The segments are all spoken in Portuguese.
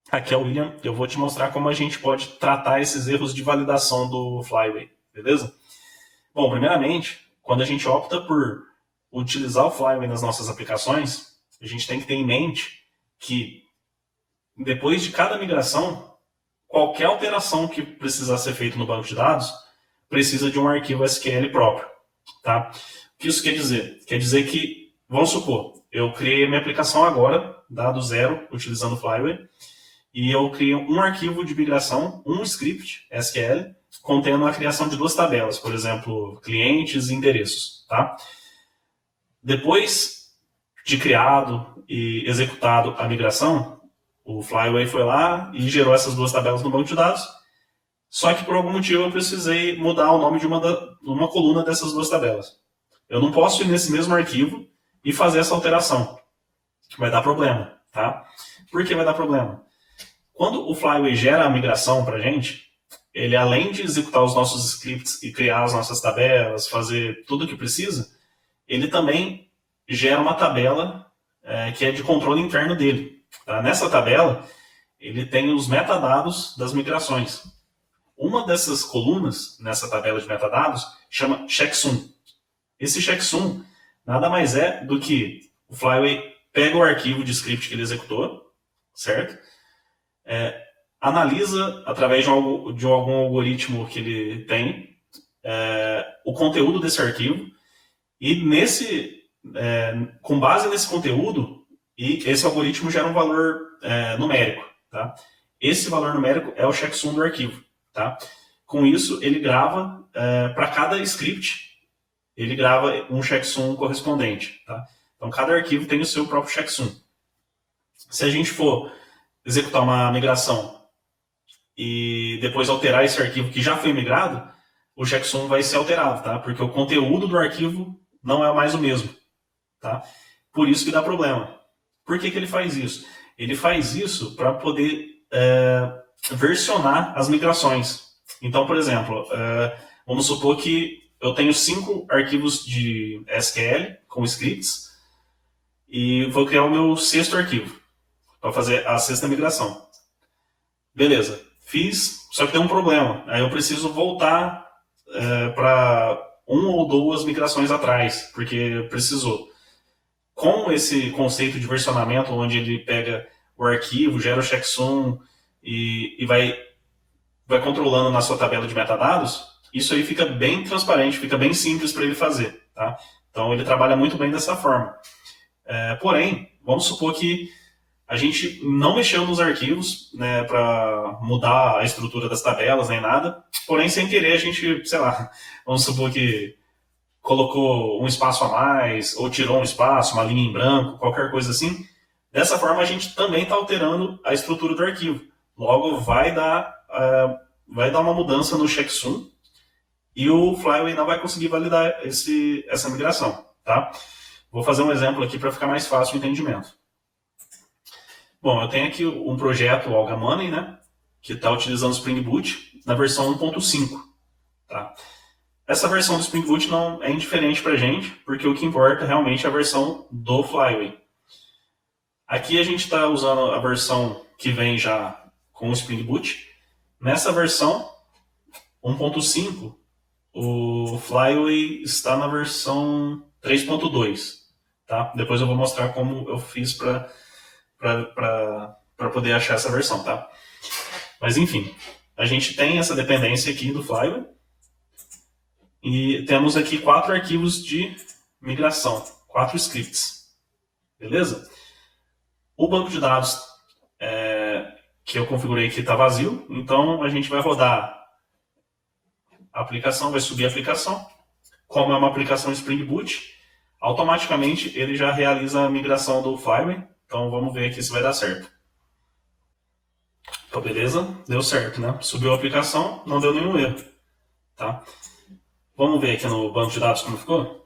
Aqui é o William, eu vou te mostrar como a gente pode tratar esses erros de validação do Flyway, beleza? Bom, primeiramente, quando a gente opta por utilizar o Flyway nas nossas aplicações, a gente tem que ter em mente que depois de cada migração, qualquer alteração que precisar ser feita no banco de dados precisa de um arquivo SQL próprio, tá? O que isso quer dizer? Quer dizer que, vamos supor, eu criei a minha aplicação agora, do zero, utilizando o Flyway, e eu criei um arquivo de migração, um script SQL, contendo a criação de duas tabelas, por exemplo, clientes e endereços. Tá? Depois de criado e executado a migração, o Flyway foi lá e gerou essas duas tabelas no banco de dados, só que por algum motivo eu precisei mudar o nome de uma coluna dessas duas tabelas. Eu não posso ir nesse mesmo arquivo e fazer essa alteração. Vai dar problema. Tá? Por que vai dar problema? Quando o Flyway gera a migração para a gente, ele além de executar os nossos scripts e criar as nossas tabelas, fazer tudo o que precisa, ele também gera uma tabela que é de controle interno dele. Tá? Nessa tabela, ele tem os metadados das migrações. Uma dessas colunas, nessa tabela de metadados, chama checksum. Esse checksum nada mais é do que o Flyway pega o arquivo de script que ele executou, certo? Analisa, através de algum algoritmo que ele tem, o conteúdo desse arquivo e com base nesse conteúdo, esse algoritmo gera um valor numérico. Tá? Esse valor numérico é o checksum do arquivo. Tá? Com isso, ele grava, para cada script, ele grava um checksum correspondente. Tá? Então, cada arquivo tem o seu próprio checksum. Se a gente for executar uma migração e depois alterar esse arquivo que já foi migrado, o checksum vai ser alterado, tá? Porque o conteúdo do arquivo não é mais o mesmo, tá? Por isso que dá problema. Por que ele faz isso? Ele faz isso para poder versionar as migrações. Então, por exemplo, vamos supor que eu tenho 5 arquivos de SQL com scripts e vou criar o meu 6º arquivo para fazer a 6ª migração. Beleza, fiz, só que tem um problema. Aí eu preciso voltar para 1 ou 2 migrações atrás, porque precisou. Com esse conceito de versionamento, onde ele pega o arquivo, gera o checksum e vai controlando na sua tabela de metadados, isso aí fica bem transparente, fica bem simples para ele fazer. Tá? Então ele trabalha muito bem dessa forma. Porém, vamos supor que a gente não mexeu nos arquivos, né, para mudar a estrutura das tabelas nem nada, porém sem querer a gente, sei lá, vamos supor que colocou um espaço a mais ou tirou um espaço, uma linha em branco, qualquer coisa assim. Dessa forma a gente também está alterando a estrutura do arquivo. Logo vai dar uma mudança no checksum e o Flyway não vai conseguir validar essa migração. Tá? Vou fazer um exemplo aqui para ficar mais fácil o entendimento. Bom, eu tenho aqui um projeto, o Alga Money, né, que está utilizando o Spring Boot na versão 1.5. Tá? Essa versão do Spring Boot não é indiferente para a gente, porque o que importa realmente é a versão do Flyway. Aqui a gente está usando a versão que vem já com o Spring Boot. Nessa versão 1.5, o Flyway está na versão 3.2. Tá? Depois eu vou mostrar como eu fiz para poder achar essa versão, tá? Mas enfim, a gente tem essa dependência aqui do Flyway e temos aqui 4 arquivos de migração, 4 scripts, beleza? O banco de dados que eu configurei aqui está vazio, então a gente vai rodar a aplicação, vai subir a aplicação. Como é uma aplicação Spring Boot, automaticamente ele já realiza a migração do Flyway. Então vamos ver aqui se vai dar certo. Então, beleza? Deu certo, né? Subiu a aplicação, não deu nenhum erro. Tá? Vamos ver aqui no banco de dados como ficou?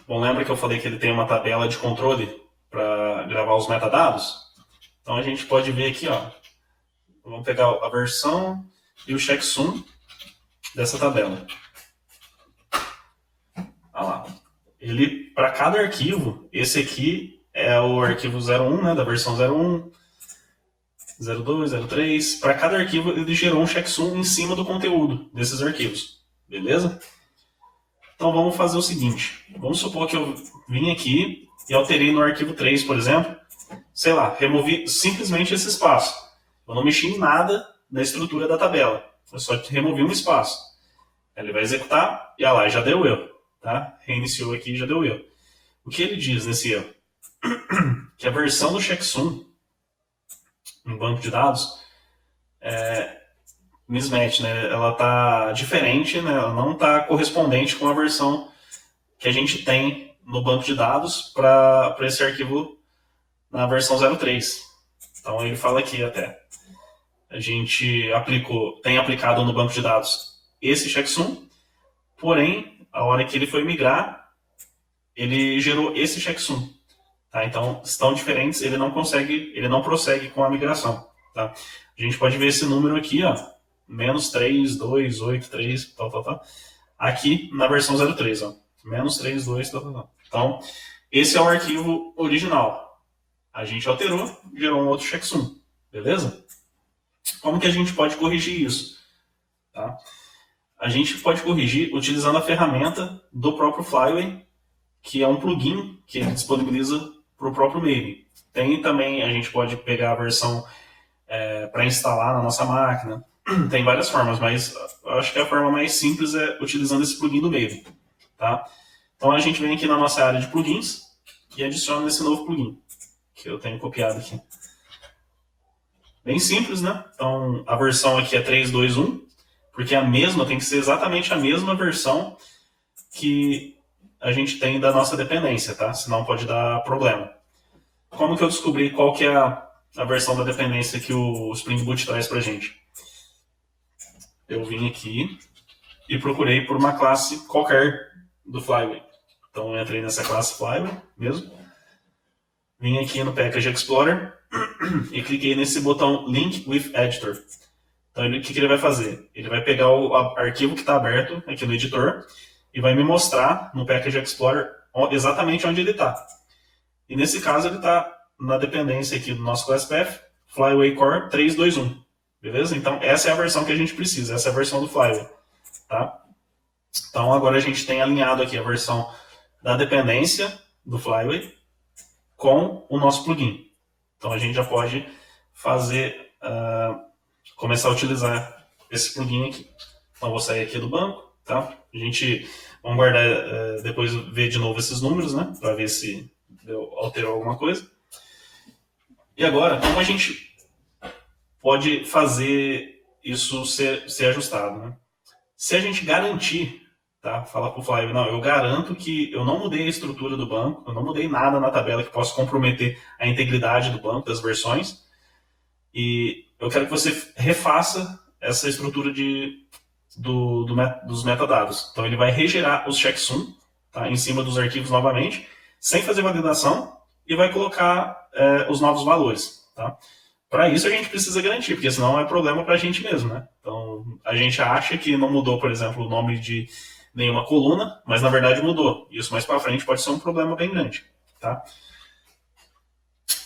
Bom, lembra que eu falei que ele tem uma tabela de controle para gravar os metadados? Então a gente pode ver aqui, ó. Vamos pegar a versão e o checksum dessa tabela. Olha lá. ele, para cada arquivo, esse aqui é o arquivo 01, né, da versão 01, 02, 03. Para cada arquivo, ele gerou um checksum em cima do conteúdo desses arquivos. Beleza? Então vamos fazer o seguinte. Vamos supor que eu vim aqui e alterei no arquivo 3, por exemplo. Sei lá, removi simplesmente esse espaço. Eu não mexi em nada da estrutura da tabela. Eu só removi um espaço. Ele vai executar e lá, já deu erro. Tá? Reiniciou aqui e já deu erro. O que ele diz nesse erro? Que a versão do checksum no banco de dados mismatch, né? Ela está diferente, né? Ela não está correspondente com a versão que a gente tem no banco de dados para esse arquivo na versão 03. Então ele fala aqui até. A gente tem aplicado no banco de dados esse checksum, porém, a hora que ele foi migrar, ele gerou esse checksum. Tá? Então, estão diferentes, ele não prossegue com a migração. Tá? A gente pode ver esse número aqui, ó, -3,2,8,3, tal. Aqui na versão 03, ó, -3,2, tal. Então, esse é o arquivo original. A gente alterou, gerou um outro checksum. Beleza? Como que a gente pode corrigir isso? Tá? A gente pode corrigir utilizando a ferramenta do próprio Flyway, que é um plugin que ele disponibiliza para o próprio Maven. Tem também, a gente pode pegar a versão para instalar na nossa máquina. Tem várias formas, mas eu acho que a forma mais simples é utilizando esse plugin do Maven. Tá? Então a gente vem aqui na nossa área de plugins e adiciona esse novo plugin, que eu tenho copiado aqui. Bem simples, né? Então a versão aqui é 3.2.1, porque tem que ser exatamente a mesma versão que a gente tem da nossa dependência, tá? Senão pode dar problema. Como que eu descobri qual que é a versão da dependência que o Spring Boot traz pra gente? Eu vim aqui e procurei por uma classe qualquer do Flyway. Então eu entrei nessa classe Flyway mesmo. Vim aqui no Package Explorer e cliquei nesse botão Link with Editor. Então o que ele vai fazer? Ele vai pegar o arquivo que está aberto aqui no editor e vai me mostrar no Package Explorer exatamente onde ele está. E nesse caso ele está na dependência aqui do nosso Class Path, Flyway Core 3.2.1. Beleza? Então essa é a versão que a gente precisa, essa é a versão do Flyway. Tá? Então agora a gente tem alinhado aqui a versão da dependência do Flyway com o nosso plugin. Então a gente já pode fazer, começar a utilizar esse plugin aqui. Então vou sair aqui do banco, tá? Vamos guardar, depois ver de novo esses números, né? Para ver se alterou alguma coisa. E agora, como a gente pode fazer isso ser ajustado, né? Se a gente garantir, tá? Fala para o Flyway, não, eu garanto que eu não mudei a estrutura do banco, eu não mudei nada na tabela que possa comprometer a integridade do banco, das versões, e eu quero que você refaça essa estrutura dos metadados. Então ele vai regerar os checksum, tá, em cima dos arquivos novamente, sem fazer validação, e vai colocar os novos valores. Tá? Para isso a gente precisa garantir, porque senão é problema para a gente mesmo. Né? Então a gente acha que não mudou, por exemplo, o nome de nenhuma coluna, mas na verdade mudou. Isso mais para frente pode ser um problema bem grande. Tá?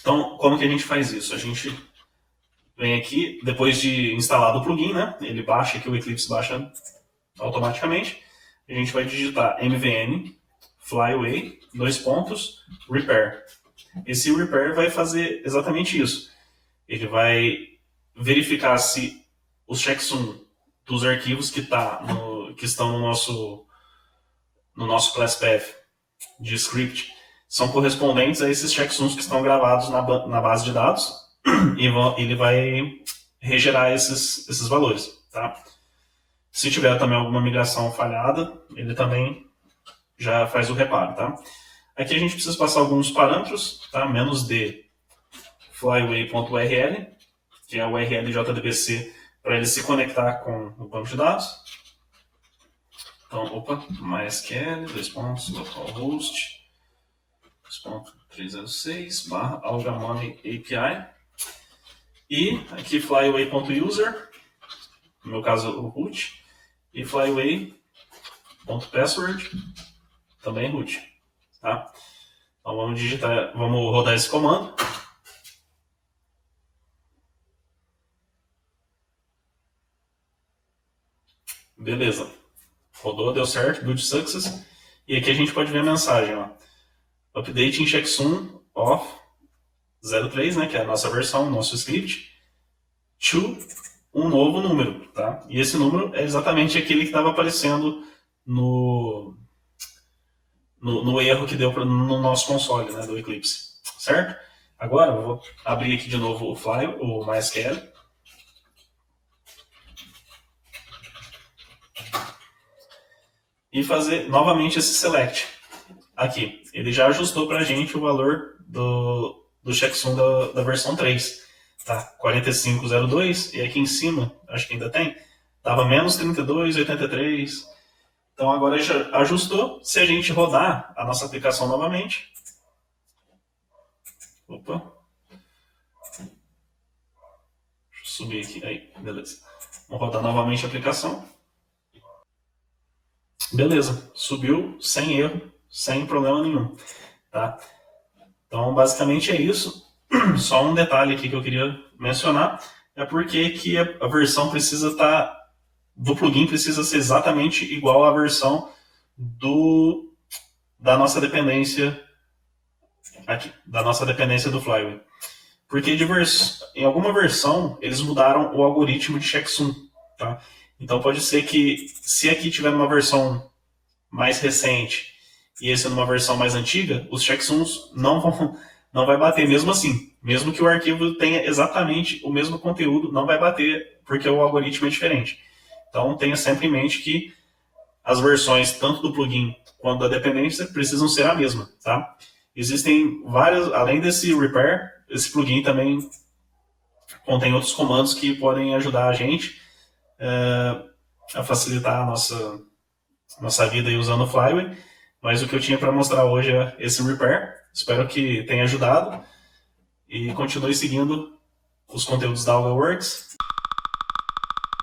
Então, como que a gente faz isso? A gente vem aqui, depois de instalado o plugin, né? Ele baixa aqui, o Eclipse baixa automaticamente. A gente vai digitar mvn flyway repair. Esse repair vai fazer exatamente isso. Ele vai verificar se os checksum dos arquivos que estão no nosso class path de script são correspondentes a esses checksums que estão gravados na base de dados e ele vai regerar esses valores. Tá? Se tiver também alguma migração falhada, ele também já faz o reparo. Tá? Aqui a gente precisa passar alguns parâmetros, tá? -d flyway.url, que é a URL JDBC, para ele se conectar com o banco de dados. Então, MySQL, localhost 2.306 /algamone API. E aqui flyway.user, no meu caso o root, e flyway.password, também root. tá? Então vamos rodar esse comando. Beleza. Rodou, deu certo, build success. E aqui a gente pode ver a mensagem, ó. Update em checksum of 03, né, que é a nossa versão, nosso script, to um novo número, tá? E esse número é exatamente aquele que estava aparecendo no erro que deu no nosso console, né, do Eclipse, certo? Agora eu vou abrir aqui de novo o MySQL. E fazer novamente esse select. Aqui, ele já ajustou para a gente o valor do checksum da versão 3. Tá? 4502, e aqui em cima, acho que ainda tem, estava menos 32,83. Então agora já ajustou. Se a gente rodar a nossa aplicação novamente. Opa. Deixa eu subir aqui. Aí, beleza. Vamos rodar novamente a aplicação. Beleza, subiu sem erro, sem problema nenhum. Tá? Então, basicamente é isso. Só um detalhe aqui que eu queria mencionar é porque que a versão precisa estar do plugin precisa ser exatamente igual à versão da nossa dependência aqui, da nossa dependência do Flywheel. Porque em alguma versão eles mudaram o algoritmo de checksum, tá? Então pode ser que se aqui tiver uma versão mais recente e esse numa versão mais antiga, os checksums não vai bater mesmo assim. Mesmo que o arquivo tenha exatamente o mesmo conteúdo, não vai bater porque o algoritmo é diferente. Então tenha sempre em mente que as versões, tanto do plugin quanto da dependência, precisam ser a mesma, tá? Existem vários, além desse repair, esse plugin também contém outros comandos que podem ajudar a gente a facilitar a nossa vida aí usando o Flywheel. Mas o que eu tinha para mostrar hoje é esse repair. Espero que tenha ajudado e continue seguindo os conteúdos da AlgaWorks.